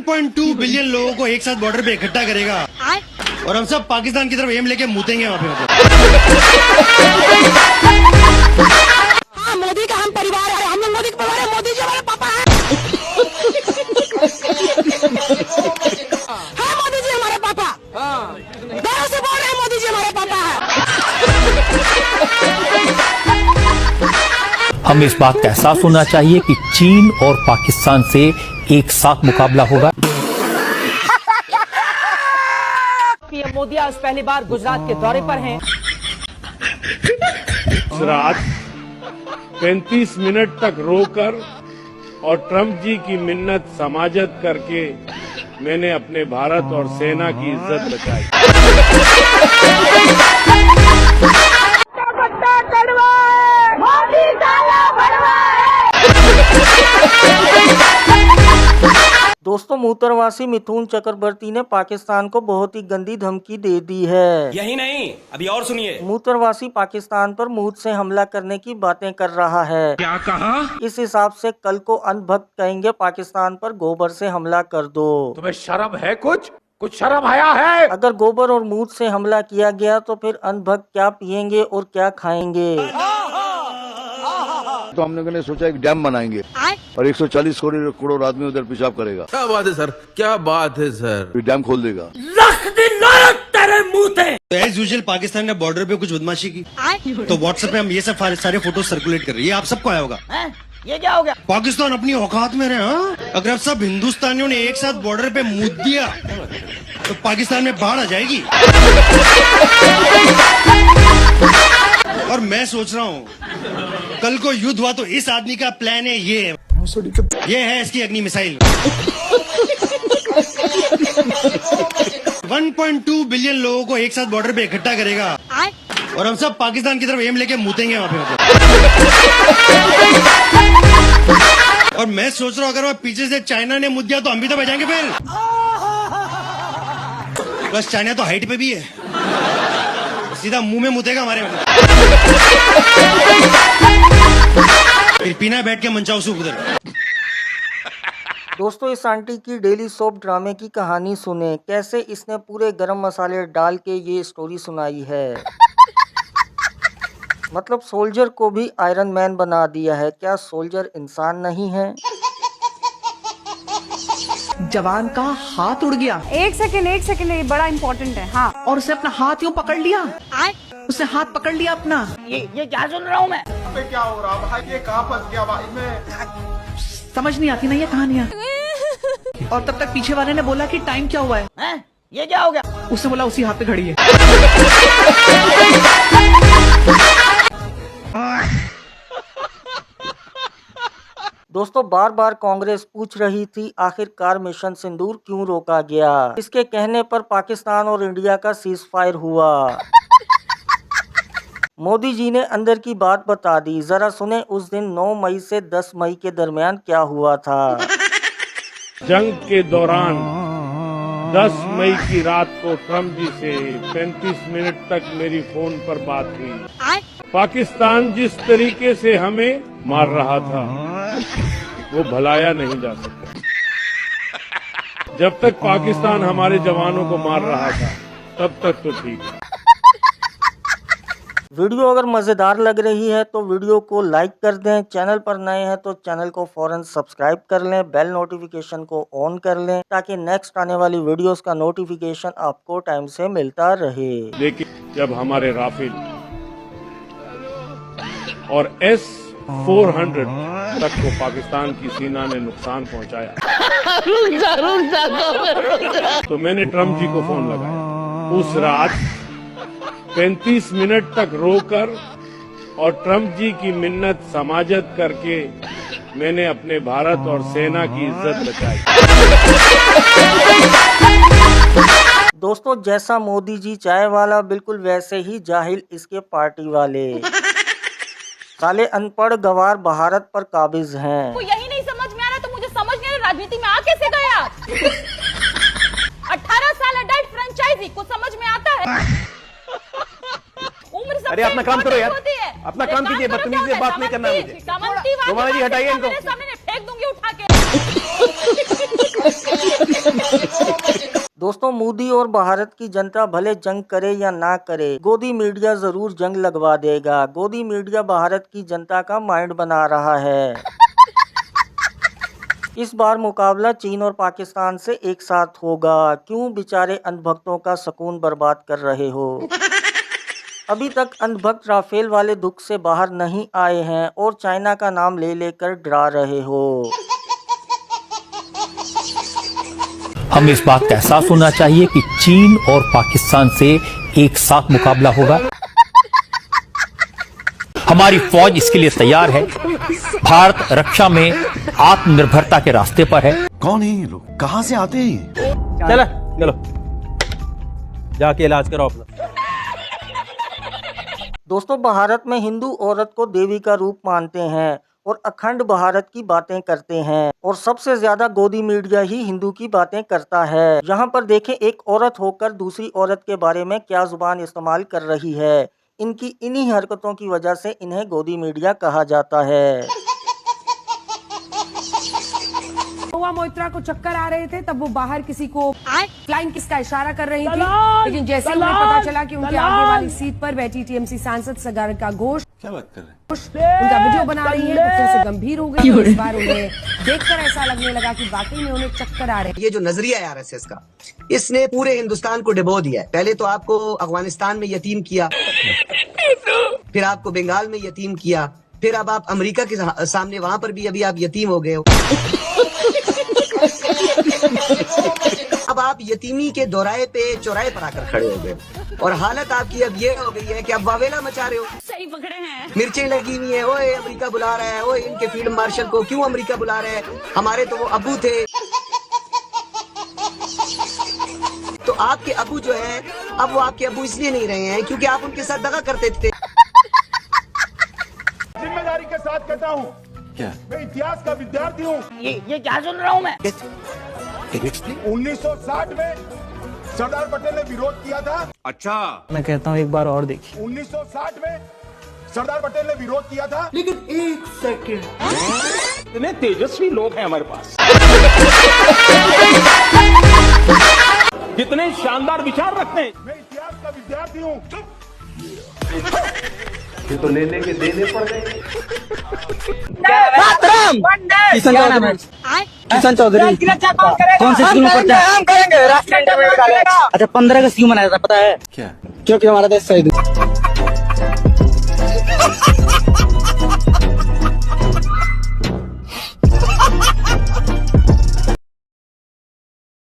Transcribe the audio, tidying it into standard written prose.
1.2 billion लोगों को एक साथ बॉर्डर पे इकट्ठा करेगा और हम सब पाकिस्तान की तरफ एम लेके मुतेंगे वहाँ पे। हाँ, मोदी का हम परिवार है, हम लोग मोदी का परिवार है, मोदी जी हमारे पापा हैं। हाँ, मोदी जी हमारे पापा, गर्व से बोल रहे हैं, मोदी जी हमारे पापा हैं। हमें इस बात का एहसास होना चाहिए कि चीन और पाकिस्तान से एक साथ मुकाबला होगा। पीएम मोदी आज पहली बार गुजरात के दौरे पर हैं। रात 35 मिनट तक रोकर और ट्रंप जी की मिन्नत समाजत करके मैंने अपने भारत और सेना की इज्जत बचाई। दोस्तों, मूत्रवासी मिथुन चक्रवर्ती ने पाकिस्तान को बहुत ही गंदी धमकी दे दी है। यही नहीं, अभी और सुनिए। मूत्रवासी पाकिस्तान पर मुंह से हमला करने की बातें कर रहा है। क्या कहा? इस हिसाब से कल को अंधभक्त कहेंगे पाकिस्तान पर गोबर से हमला कर दो। तुम्हें शर्म है? कुछ शर्म आया है? अगर गोबर और मूत्र से हमला किया गया तो फिर अंधभक्त क्या पिएंगे और क्या खाएंगे? तो हम लोगों ने सोचा एक डैम बनाएंगे और 140 करोड़ आदमी उधर पेशाब करेगा। क्या बात है सर, क्या बात है सर। डैम खोल देगा। तो एज यूजुअल पाकिस्तान ने बॉर्डर पे कुछ बदमाशी की तो व्हाट्सएप पे हम ये सब सारे फोटो सर्कुलेट कर रही है। आप सबको आया होगा। ये क्या हो गया? पाकिस्तान अपनी औकात में रहे। हाँ? अगर सब हिंदुस्तानियों ने एक साथ बॉर्डर पे मुद दिया तो पाकिस्तान में बाढ़ आ जाएगी। और मैं सोच रहा हूँ कल को युद्ध हुआ तो इस आदमी का प्लान है ये है इसकी अग्नि मिसाइल। 1.2 बिलियन लोगों को एक साथ बॉर्डर पे इकट्ठा करेगा और हम सब पाकिस्तान की तरफ एम लेके मुतेंगे वहाँ पे। और मैं सोच रहा हूँ अगर वह पीछे से चाइना ने मुद्दा तो हम भी तो बचाएंगे फिर। बस चाइना तो हाइट पे भी है, सीधा मुंह में मुतेगा हमारे। फिर पीना बैठ के मंचाओ सूप उधर। दोस्तों, इस आंटी की डेली सोप ड्रामे की कहानी सुने। कैसे इसने पूरे गरम मसाले डाल के ये स्टोरी सुनाई है। मतलब सोल्जर को भी आयरन मैन बना दिया है। क्या सोल्जर इंसान नहीं है? जवान का हाथ उड़ गया। एक सेकंड ये बड़ा इम्पोर्टेंट है। हाँ, और उसने अपना हाथ यूं पकड़ लिया। उसने हाथ पकड़ लिया अपना। ये क्या सुन रहा हूँ मैं? क्या हो रहा भाई? ये कहाँ फंस गया भाई मैं? समझ नहीं आती ना ये कहानियाँ। और तब तक पीछे वाले ने बोला कि टाइम क्या हुआ है? ये क्या हो गया? उसने बोला उसी हाथ पे घड़ी है। दोस्तों, बार बार कांग्रेस पूछ रही थी आखिरकार मिशन सिंदूर क्यों रोका गया। इसके कहने पर पाकिस्तान और इंडिया का सीज फायर हुआ। मोदी जी ने अंदर की बात बता दी। जरा सुने उस दिन 9 मई से 10 मई के दरमियान क्या हुआ था। जंग के दौरान 10 मई की रात को ट्रंप जी से 35 मिनट तक मेरी फोन पर बात हुई। पाकिस्तान जिस तरीके से हमें मार रहा था वो भुलाया नहीं जा सकता। जब तक पाकिस्तान हमारे जवानों को मार रहा था तब तक तो ठीक है। वीडियो अगर मजेदार लग रही है तो वीडियो को लाइक कर दें। चैनल पर नए हैं तो चैनल को फौरन सब्सक्राइब कर लें। बेल नोटिफिकेशन को ऑन कर लें ताकि नेक्स्ट आने वाली वीडियोस का नोटिफिकेशन आपको टाइम से मिलता रहे। लेकिन जब हमारे राफेल और S-400 तक को पाकिस्तान की सेना ने नुकसान पहुंचाया तो मैंने ट्रंप जी को फोन लगाया। उस रात 35 मिनट तक रोकर और ट्रंप जी की मिन्नत समाजत करके मैंने अपने भारत और सेना की इज्जत बचाई। दोस्तों, जैसा मोदी जी चाय वाला बिल्कुल वैसे ही जाहिल इसके पार्टी वाले। साले अनपढ़ गवार भारत पर काबिज हैं। को यही नहीं समझ में आ रहा तो मुझे समझ नहीं आ रहा राजनीति में आ कैसे गया। 18 साल अडल्ट फ्रेंचाइजी को समझ में आता है। उम्र सबसे अरे अपना काम करो यार, होती है। अपना काम कीजिए। बदतमीजी से बात नहीं करना मुझे। सामंती जी हटाइए इनको। सामने फेंक दूंगी उठा के। दोस्तों, मोदी और भारत की जनता भले जंग करे या ना करे, गोदी मीडिया जरूर जंग लगवा देगा। गोदी मीडिया भारत की जनता का माइंड बना रहा है। इस बार मुकाबला चीन और पाकिस्तान से एक साथ होगा। क्यों बेचारे अंधभक्तों का सुकून बर्बाद कर रहे हो? अभी तक अंधभक्त राफेल वाले दुख से बाहर नहीं आए हैं और चाइना का नाम ले लेकर डरा रहे हो। हमें इस बात का एहसास होना चाहिए कि चीन और पाकिस्तान से एक साथ मुकाबला होगा। हमारी फौज इसके लिए तैयार है। भारत रक्षा में आत्मनिर्भरता के रास्ते पर है। कौन है ये लोग, कहां से आते हैं? चलो चलो जाके इलाज करो अपना। दोस्तों, भारत में हिंदू औरत को देवी का रूप मानते हैं और अखंड भारत की बातें करते हैं और सबसे ज्यादा गोदी मीडिया ही हिंदू की बातें करता है। यहाँ पर देखें, एक औरत होकर दूसरी औरत के बारे में क्या जुबान इस्तेमाल कर रही है। इनकी इन्हीं हरकतों की वजह से इन्हें गोदी मीडिया कहा जाता है। मोइत्रा को चक्कर आ रहे थे, तब वो बाहर किसी को फ्लाइंग किस का इशारा कर रही थी, लेकिन जैसे ही उन्हें पता चला कि उनके आगे वाली सीट पर बैठी टीएमसी सांसद सागरिका घोष क्या बात कर रहे हैं? उनका वीडियो बना रही है, तो फिर से गंभीर हो गई। इस बार उन्हें देखकर ऐसा लगने लगा कि वाकई में उन्हें चक्कर आ रहे हैं। ये जो नजरिया है आरएसएस का, इसने पूरे हिंदुस्तान को डुबो दिया है। पहले तो आपको अफगानिस्तान में यतीम किया, फिर आपको बंगाल में यतीम किया, फिर अब आप अमेरिका के सामने वहां पर भी अभी आप यतीम हो गए हो। अब आप यतीमी के दोराए पे चौराहे पर आकर खड़े हो गए और हालत आपकी अब ये हो गई है कि आप वावेला मचा रहे हो। सही पकड़े हैं। मिर्चें लगी हुई है, ओए अमेरिका बुला रहा है, ओए इनके फील्ड मार्शल को क्यों अमेरिका बुला रहा है, हमारे तो वो अबू थे। तो आपके अबू जो है, अब वो आपके अबू इसलिए नहीं रहे हैं क्योंकि आप उनके साथ दगा करते थे। जिम्मेदारी के साथ कहता हूँ, क्या? मैं इतिहास का विद्यार्थी हूँ। ये क्या सुन रहा हूँ मैं? 1960 में सरदार पटेल ने विरोध किया था। अच्छा, मैं कहता हूँ एक बार और देखिए। 1960 में सरदार पटेल ने विरोध किया था। लेकिन एक सेकंड, इतने तेजस्वी लोग हैं हमारे पास, कितने शानदार विचार रखते हैं। मैं इतिहास का विद्यार्थी हूँ। ये तो लेने के देने पड़ गए। किशन चौधरी कौन से स्कूल में पढ़ता है? हम करेंगे राष्ट्रीय इंटरमीडिएट कॉलेज। अच्छा, 15 अगस्त क्यों मनाया जाता है, पता है? क्या? क्योंकि हमारा देश शहीद